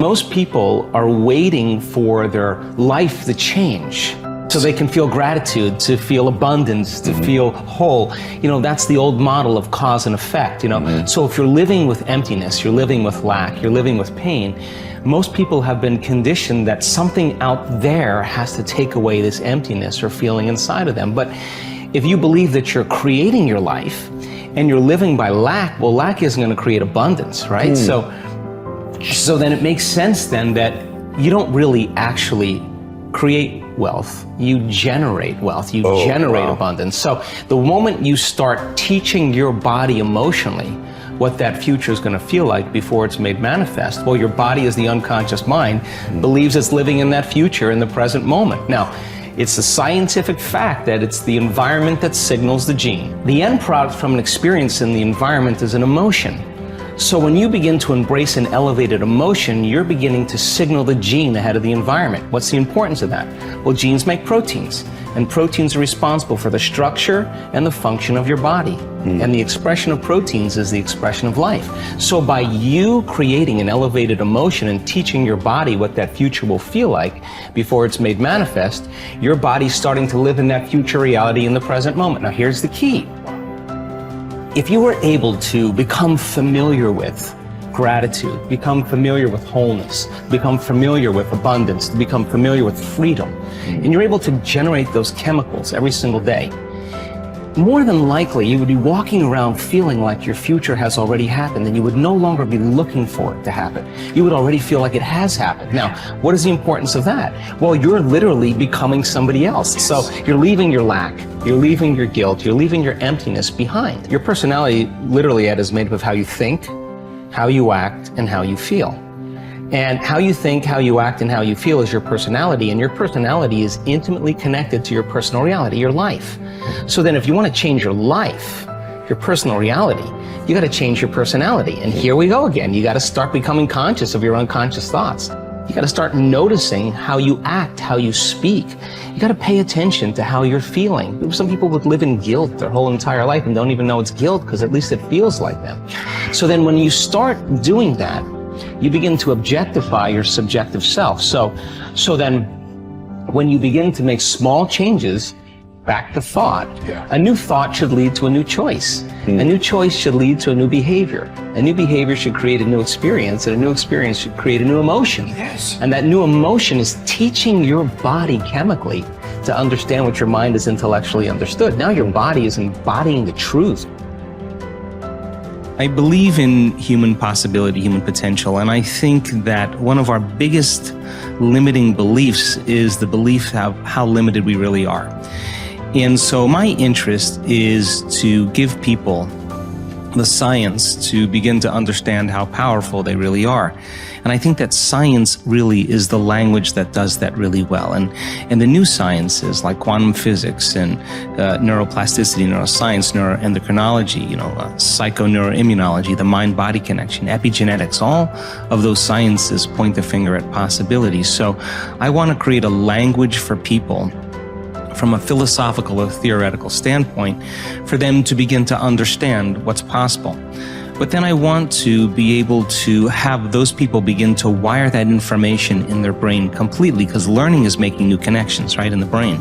Most people are waiting for their life to change so they can feel gratitude, to feel abundance, to feel whole. You know, that's the old model of cause and effect, you know. So if you're living with emptiness, you're living with lack, you're living with pain, most people have been conditioned that something out there has to take away this emptiness or feeling inside of them. But if you believe that you're creating your life and you're living by lack, well, lack isn't going to create abundance, right? So then it makes sense then that you don't really actually create wealth, you generate wealth, you generate abundance. So the moment you start teaching your body emotionally what that future is going to feel like before it's made manifest, well, your body, as the unconscious mind, believes it's living in that future in the present moment. Now, it's a scientific fact that it's the environment that signals the gene. The end product from an experience in the environment is an emotion. So when you begin to embrace an elevated emotion, you're beginning to signal the gene ahead of the environment. What's the importance of that? Well, genes make proteins, and proteins are responsible for the structure and the function of your body. And the expression of proteins is the expression of life. So by you creating an elevated emotion and teaching your body what that future will feel like before it's made manifest, your body's starting to live in that future reality in the present moment. Now here's the key. If you were able to become familiar with gratitude, become familiar with wholeness, become familiar with abundance, become familiar with freedom, and you're able to generate those chemicals every single day, more than likely you would be walking around feeling like your future has already happened, and you would no longer be looking for it to happen. You would already feel like it has happened. Now, what is the importance of that? Well, you're literally becoming somebody else. So you're leaving your lack, you're leaving your guilt, you're leaving your emptiness behind. Your personality, literally, Ed, is made up of how you think, how you act, and how you feel. And how you think, how you act, and how you feel is your personality, and your personality is intimately connected to your personal reality, your life. So then if you want to change your life, your personal reality, you got to change your personality. And here we go again. You got to start becoming conscious of your unconscious thoughts. You got to start noticing how you act, how you speak. You got to pay attention to how you're feeling. Some people would live in guilt their whole entire life and don't even know it's guilt because at least it feels like them. So then when you start doing that, you begin to objectify your subjective self. So then when you begin to make small changes, back to thought, a new thought should lead to a new choice. A new choice should lead to a new behavior. A new behavior should create a new experience, and a new experience should create a new emotion. And that new emotion is teaching your body chemically to understand what your mind has intellectually understood. Now your body is embodying the truth. I believe in human possibility, human potential, and I think that one of our biggest limiting beliefs is the belief of how limited we really are. And so my interest is to give people the science to begin to understand how powerful they really are. And I think that science really is the language that does that really well. And the new sciences like quantum physics and neuroplasticity, neuroscience, neuroendocrinology, psychoneuroimmunology, the mind-body connection, epigenetics, all of those sciences point the finger at possibilities. So I want to create a language for people from a philosophical or theoretical standpoint for them to begin to understand what's possible. But then I want to be able to have those people begin to wire that information in their brain completely, because learning is making new connections, right, in the brain.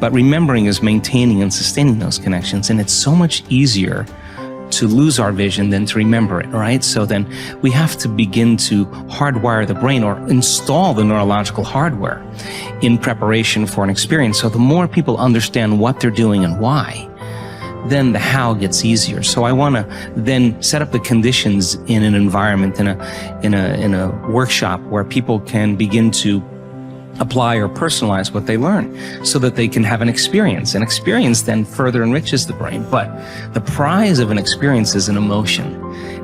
But remembering is maintaining and sustaining those connections. And it's so much easier to lose our vision than to remember it, right? So then we have to begin to hardwire the brain or install the neurological hardware in preparation for an experience. So the more people understand what they're doing and why, then the how gets easier. So I want to then set up the conditions in an environment, in a workshop where people can begin to apply or personalize what they learn so that they can have an experience. An experience then further enriches the brain. But the prize of an experience is an emotion.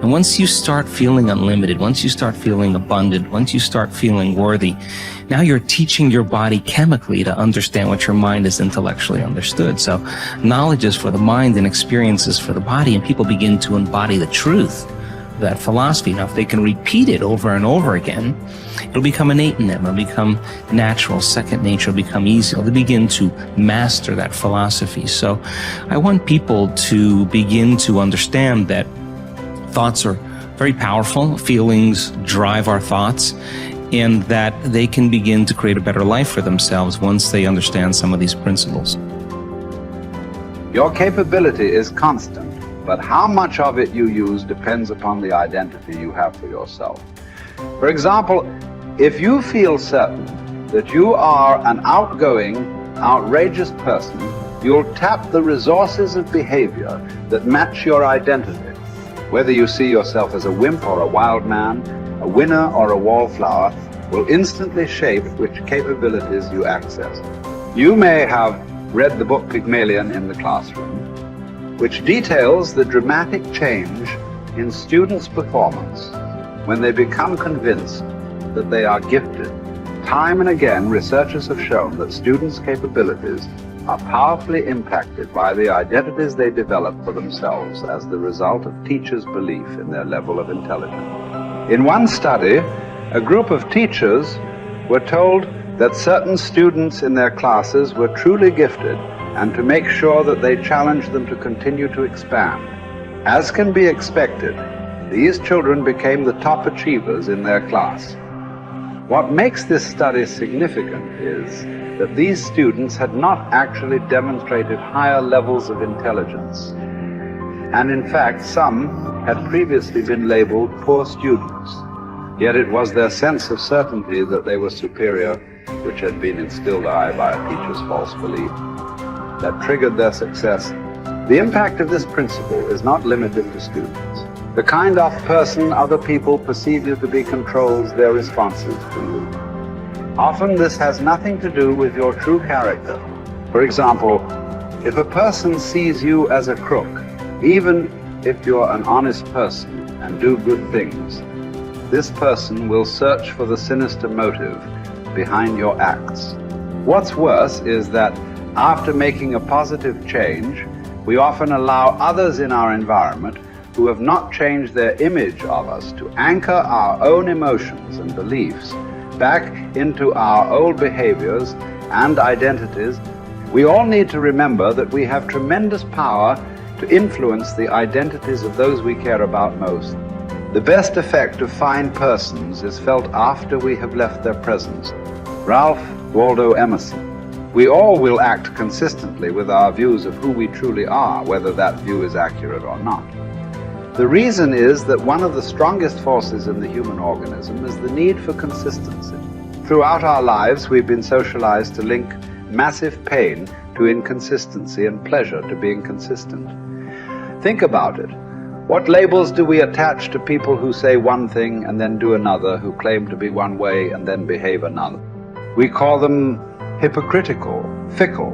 And once you start feeling unlimited, once you start feeling abundant, once you start feeling worthy, now you're teaching your body chemically to understand what your mind has intellectually understood. So knowledge is for the mind and experiences for the body, and people begin to embody the truth of that philosophy. Now, if they can repeat it over and over again, it'll become innate in them. It'll become natural. Second nature will become easy. They'll begin to master that philosophy. So I want people to begin to understand that thoughts are very powerful. Feelings drive our thoughts, and that they can begin to create a better life for themselves once they understand some of these principles. Your capability is constant, but how much of it you use depends upon the identity you have for yourself. For example, if you feel certain that you are an outgoing, outrageous person, you'll tap the resources of behavior that match your identity. Whether you see yourself as a wimp or a wild man, a winner or a wallflower, will instantly shape which capabilities you access. You may have read the book Pygmalion in the classroom, which details the dramatic change in students' performance when they become convinced that they are gifted. Time and again, researchers have shown that students' capabilities are powerfully impacted by the identities they develop for themselves as the result of teachers' belief in their level of intelligence. In one study, a group of teachers were told that certain students in their classes were truly gifted and to make sure that they challenged them to continue to expand. As can be expected, these children became the top achievers in their class. What makes this study significant is that these students had not actually demonstrated higher levels of intelligence. And in fact, some had previously been labeled poor students. Yet it was their sense of certainty that they were superior, which had been instilled by a teacher's false belief, that triggered their success. The impact of this principle is not limited to students. The kind of person other people perceive you to be controls their responses to you. Often this has nothing to do with your true character. For example, if a person sees you as a crook, even if you're an honest person and do good things, this person will search for the sinister motive behind your acts. What's worse is that after making a positive change, we often allow others in our environment who have not changed their image of us to anchor our own emotions and beliefs back into our old behaviors and identities. We all need to remember that we have tremendous power to influence the identities of those we care about most. The best effect of fine persons is felt after we have left their presence. Ralph Waldo Emerson. We all will act consistently with our views of who we truly are, whether that view is accurate or not. The reason is that one of the strongest forces in the human organism is the need for consistency. Throughout our lives, we've been socialized to link massive pain to inconsistency and pleasure to being consistent. Think about it. What labels do we attach to people who say one thing and then do another, who claim to be one way and then behave another? We call them hypocritical, fickle,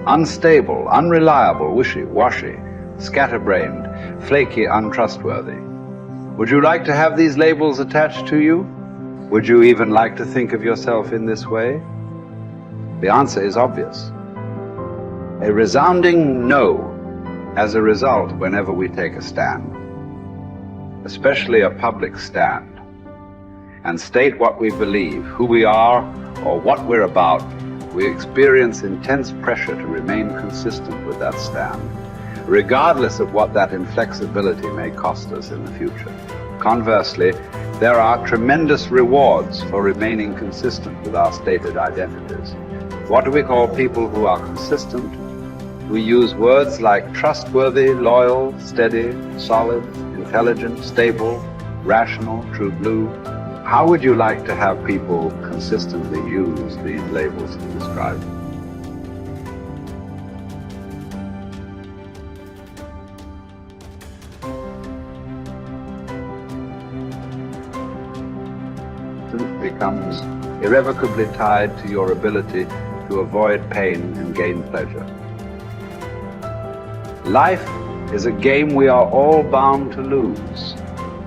unstable, unreliable, wishy-washy, scatterbrained, flaky, untrustworthy. Would you like to have these labels attached to you? Would you even like to think of yourself in this way? The answer is obvious. A resounding no as a result whenever we take a stand, especially a public stand, and state what we believe, who we are, or what we're about. We experience intense pressure to remain consistent with that stand, regardless of what that inflexibility may cost us in the future. Conversely, there are tremendous rewards for remaining consistent with our stated identities. What do we call people who are consistent? We use words like trustworthy, loyal, steady, solid, intelligent, stable, rational, true blue. How would you like to have people consistently use these labels to describe you? Becomes irrevocably tied to your ability to avoid pain and gain pleasure. Life is a game we are all bound to lose.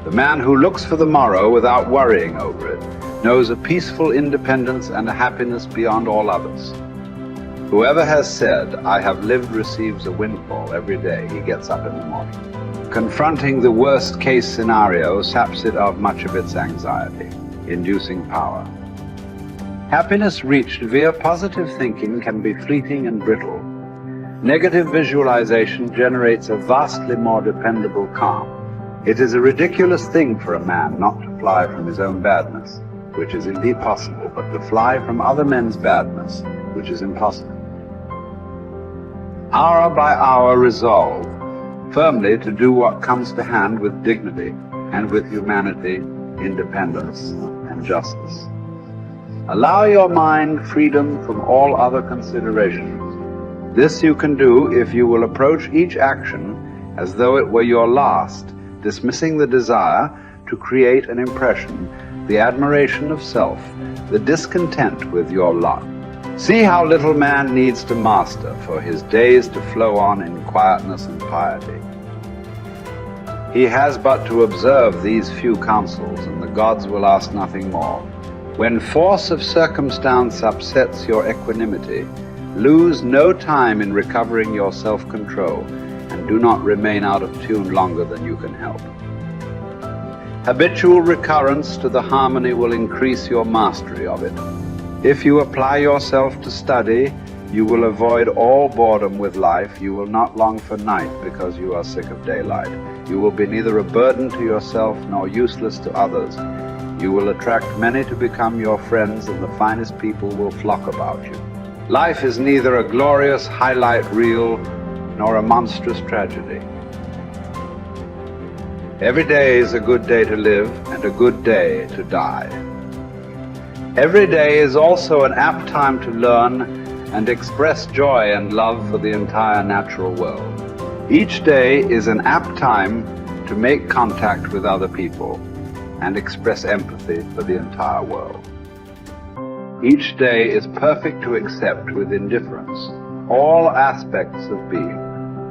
The man who looks for the morrow without worrying over it knows a peaceful independence and a happiness beyond all others. Whoever has said, "I have lived," receives a windfall every day he gets up in the morning. Confronting the worst case scenario saps it of much of its anxiety, inducing power. Happiness reached via positive thinking can be fleeting and brittle. Negative visualization generates a vastly more dependable calm. It is a ridiculous thing for a man not to fly from his own badness, which is indeed possible, but to fly from other men's badness, which is impossible. Hour by hour resolve firmly to do what comes to hand with dignity and with humanity, independence, and justice. Allow your mind freedom from all other considerations. This you can do if you will approach each action as though it were your last, dismissing the desire to create an impression, the admiration of self, the discontent with your lot. See how little man needs to master for his days to flow on in quietness and piety. He has but to observe these few counsels, and the gods will ask nothing more. When force of circumstance upsets your equanimity, lose no time in recovering your self-control, and do not remain out of tune longer than you can help. Habitual recurrence to the harmony will increase your mastery of it. If you apply yourself to study, you will avoid all boredom with life. You will not long for night because you are sick of daylight. You will be neither a burden to yourself nor useless to others. You will attract many to become your friends, and the finest people will flock about you. Life is neither a glorious highlight reel nor a monstrous tragedy. Every day is a good day to live and a good day to die. Every day is also an apt time to learn and express joy and love for the entire natural world. Each day is an apt time to make contact with other people and express empathy for the entire world. Each day is perfect to accept with indifference all aspects of being.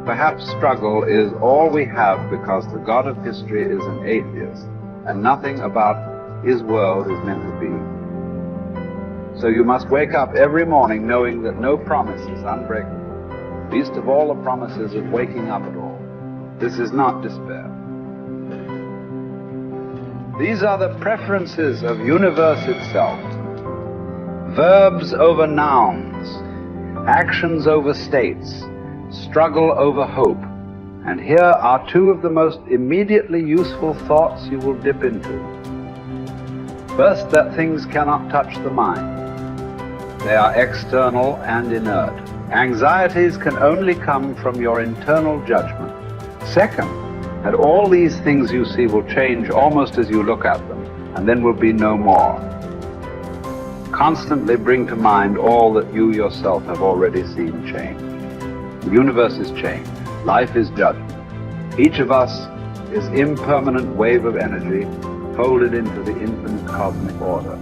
Perhaps struggle is all we have because the God of history is an atheist and nothing about his world is meant to be. So you must wake up every morning knowing that no promise is unbreakable, least of all the promises of waking up at all. This is not despair. These are the preferences of universe itself. Verbs over nouns, actions over states, struggle over hope. And here are two of the most immediately useful thoughts you will dip into. First, that things cannot touch the mind. They are external and inert. Anxieties can only come from your internal judgment. Second, that all these things you see will change almost as you look at them, and then will be no more. Constantly bring to mind all that you yourself have already seen change. The universe is change. Life is judgment. Each of us is impermanent wave of energy folded into the infinite cosmic order.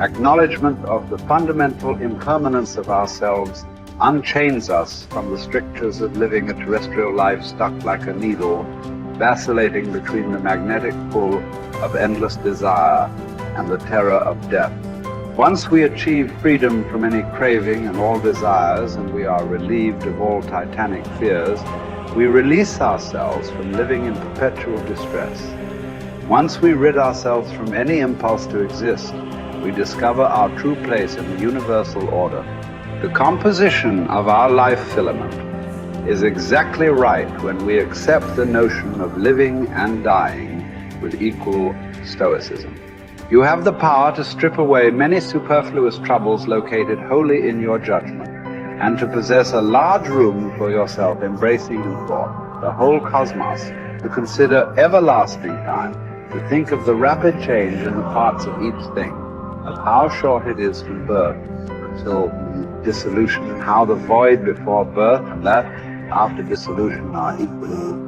Acknowledgement of the fundamental impermanence of ourselves unchains us from the strictures of living a terrestrial life stuck like a needle, vacillating between the magnetic pull of endless desire and the terror of death. Once we achieve freedom from any craving and all desires, and we are relieved of all titanic fears, we release ourselves from living in perpetual distress. Once we rid ourselves from any impulse to exist, we discover our true place in the universal order. The composition of our life filament is exactly right when we accept the notion of living and dying with equal stoicism. You have the power to strip away many superfluous troubles located wholly in your judgment, and to possess a large room for yourself, embracing in thought the whole cosmos, to consider everlasting time, to think of the rapid change in the parts of each thing, of how short it is from birth until dissolution, and how the void before birth and that after dissolution are equally